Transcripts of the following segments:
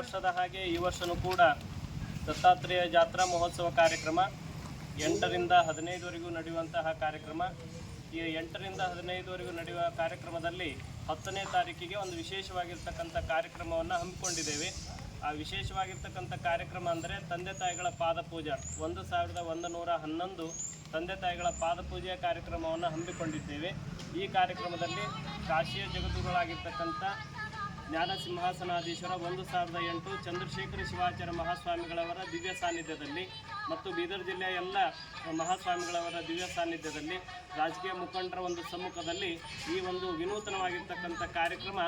ವರ್ಷದ ಹಾಗೆ ಈ ವರ್ಷವೂ ಕೂಡ ದತ್ತಾತ್ರೇಯ ಜಾತ್ರಾ ಮಹೋತ್ಸವ ಕಾರ್ಯಕ್ರಮ 8ರಿಂದ 15ವರೆಗೂ ನಡೆಯುವಂತಹ ಕಾರ್ಯಕ್ರಮ. ಈ 8ರಿಂದ 15ವರೆಗೂ ನಡೆಯುವ ಕಾರ್ಯಕ್ರಮದಲ್ಲಿ 10ನೇ ತಾರೀಕಿಗೆ ಒಂದು ವಿಶೇಷವಾಗಿರ್ತಕ್ಕಂಥ ಕಾರ್ಯಕ್ರಮವನ್ನು ಹಮ್ಮಿಕೊಂಡಿದ್ದೇವೆ. ಆ ವಿಶೇಷವಾಗಿರ್ತಕ್ಕಂಥ ಕಾರ್ಯಕ್ರಮ ಅಂದರೆ ತಂದೆ ತಾಯಿಗಳ ಪಾದಪೂಜೆ. 1111 ತಂದೆ ತಾಯಿಗಳ ಪಾದಪೂಜೆಯ ಕಾರ್ಯಕ್ರಮವನ್ನು ಹಮ್ಮಿಕೊಂಡಿದ್ದೇವೆ. ಈ ಕಾರ್ಯಕ್ರಮದಲ್ಲಿ ಕಾಶಿಯ ಜಗದ್ಗುರುಗಳಾಗಿರ್ತಕ್ಕಂಥ ಜ್ಞಾನ ಸಿಂಹಾಸನಾಧೀಶ್ವರ 1008 ಚಂದ್ರಶೇಖರ ಶಿವಾಚಾರ್ಯ ಮಹಾಸ್ವಾಮಿಗಳವರ ದಿವ್ಯ ಸಾನ್ನಿಧ್ಯದಲ್ಲಿ ಮತ್ತು ಬೀದರ್ ಜಿಲ್ಲೆಯ ಎಲ್ಲ ಮಹಾಸ್ವಾಮಿಗಳವರ ದಿವ್ಯ ಸಾನ್ನಿಧ್ಯದಲ್ಲಿ ರಾಜಕೀಯ ಮುಖಂಡರ ಒಂದು ಸಮ್ಮುಖದಲ್ಲಿ ಈ ಒಂದು ವಿನೂತನವಾಗಿರ್ತಕ್ಕಂಥ ಕಾರ್ಯಕ್ರಮ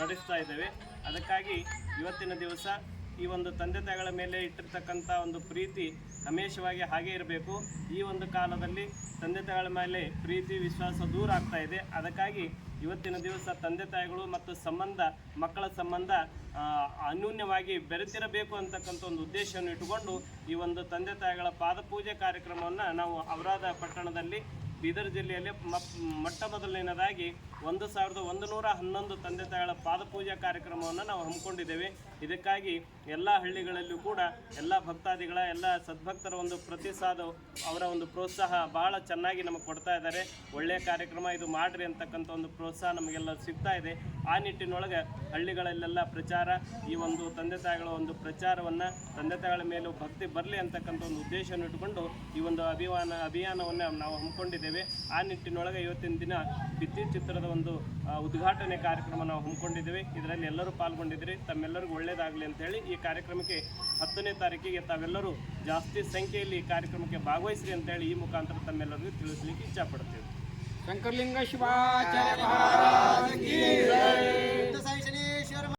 ನಡೆಸ್ತಾ ಇದ್ದೇವೆ. ಅದಕ್ಕಾಗಿ ಇವತ್ತಿನ ದಿವಸ ಈ ಒಂದು ತಂದೆ ತಾಯಿಗಳ ಮೇಲೆ ಇಟ್ಟಿರ್ತಕ್ಕಂಥ ಒಂದು ಪ್ರೀತಿ ಹಮೇಶವಾಗಿ ಹಾಗೇ ಇರಬೇಕು. ಈ ಒಂದು ಕಾಲದಲ್ಲಿ ತಂದೆ ತಾಯಿಗಳ ಮೇಲೆ ಪ್ರೀತಿ ವಿಶ್ವಾಸ ದೂರ ಆಗ್ತಾ ಇದೆ. ಅದಕ್ಕಾಗಿ ಇವತ್ತಿನ ದಿವಸ ತಂದೆ ತಾಯಿಗಳು ಮತ್ತು ಮಕ್ಕಳ ಸಂಬಂಧ ಅನ್ಯೂನ್ಯವಾಗಿ ಬೆರೆತಿರಬೇಕು ಅಂತಕ್ಕಂಥ ಒಂದು ಉದ್ದೇಶವನ್ನು ಇಟ್ಟುಕೊಂಡು ಈ ಒಂದು ತಂದೆ ತಾಯಿಗಳ ಪಾದಪೂಜೆ ಕಾರ್ಯಕ್ರಮವನ್ನು ನಾವು ಔರಾದ ಪಟ್ಟಣದಲ್ಲಿ ಬೀದರ್ ಜಿಲ್ಲೆಯಲ್ಲಿ ಮೊಟ್ಟ ಮೊದಲನೇದಾಗಿ 1111 ತಂದೆ ತಾಯಿಗಳ ಪಾದಪೂಜಾ ಕಾರ್ಯಕ್ರಮವನ್ನು ನಾವು ಹಮ್ಮಿಕೊಂಡಿದ್ದೇವೆ. ಇದಕ್ಕಾಗಿ ಎಲ್ಲ ಹಳ್ಳಿಗಳಲ್ಲೂ ಕೂಡ ಎಲ್ಲ ಭಕ್ತಾದಿಗಳ ಎಲ್ಲ ಸದ್ಭಕ್ತರ ಒಂದು ಪ್ರತಿಸಾದ, ಅವರ ಒಂದು ಪ್ರೋತ್ಸಾಹ ಬಹಳ ಚೆನ್ನಾಗಿ ನಮಗೆ ಕೊಡ್ತಾ ಇದ್ದಾರೆ. ಒಳ್ಳೆಯ ಕಾರ್ಯಕ್ರಮ ಇದು ಮಾಡಿರಿ ಅಂತಕ್ಕಂಥ ಒಂದು ಪ್ರೋತ್ಸಾಹ ನಮಗೆಲ್ಲ ಸಿಗ್ತಾ ಇದೆ. ಆ ನಿಟ್ಟಿನೊಳಗೆ ಹಳ್ಳಿಗಳಲ್ಲೆಲ್ಲ ಪ್ರಚಾರ, ಈ ಒಂದು ತಂದೆ ತಾಯಿಗಳ ಒಂದು ಪ್ರಚಾರವನ್ನು, ತಂದೆ ತಾಯಿಗಳ ಮೇಲೂ ಭಕ್ತಿ ಬರಲಿ ಅಂತಕ್ಕಂಥ ಒಂದು ಉದ್ದೇಶವನ್ನು ಇಟ್ಟುಕೊಂಡು ಈ ಒಂದು ಅಭಿಯಾನವನ್ನು ನಾವು ಹಮ್ಮಿಕೊಂಡಿದ್ದೇವೆ. ಆ ನಿಟ್ಟಿನೊಳಗೆ ಇವತ್ತಿನ ದಿನ ಭಿತ್ತಿ ಚಿತ್ರದ ಒಂದು ಉದ್ಘಾಟನೆ ಕಾರ್ಯಕ್ರಮ ನಾವು ಹಮ್ಮಿಕೊಂಡಿದ್ದೇವೆ. ಇದರಲ್ಲಿ ಎಲ್ಲರೂ ಪಾಲ್ಗೊಂಡಿದ್ದೀರಿ. ತಮ್ಮೆಲ್ಲರಿಗೂ ಒಳ್ಳೆಯದಾಗಲಿ ಅಂತೇಳಿ ಈ ಕಾರ್ಯಕ್ರಮಕ್ಕೆ 10ನೇ ತಾರೀಕಿಗೆ ತಾವೆಲ್ಲರೂ ಜಾಸ್ತಿ ಸಂಖ್ಯೆಯಲ್ಲಿ ಈ ಕಾರ್ಯಕ್ರಮಕ್ಕೆ ಭಾಗವಹಿಸ್ರಿ ಅಂತೇಳಿ ಈ ಮುಖಾಂತರ ತಮ್ಮೆಲ್ಲರಿಗೂ ತಿಳಿಸ್ಲಿಕ್ಕೆ ಇಚ್ಛಪಡ್ತೀವಿ. ಶಂಕರಲಿಂಗ ಶಿವಾಚಾರ್ಯ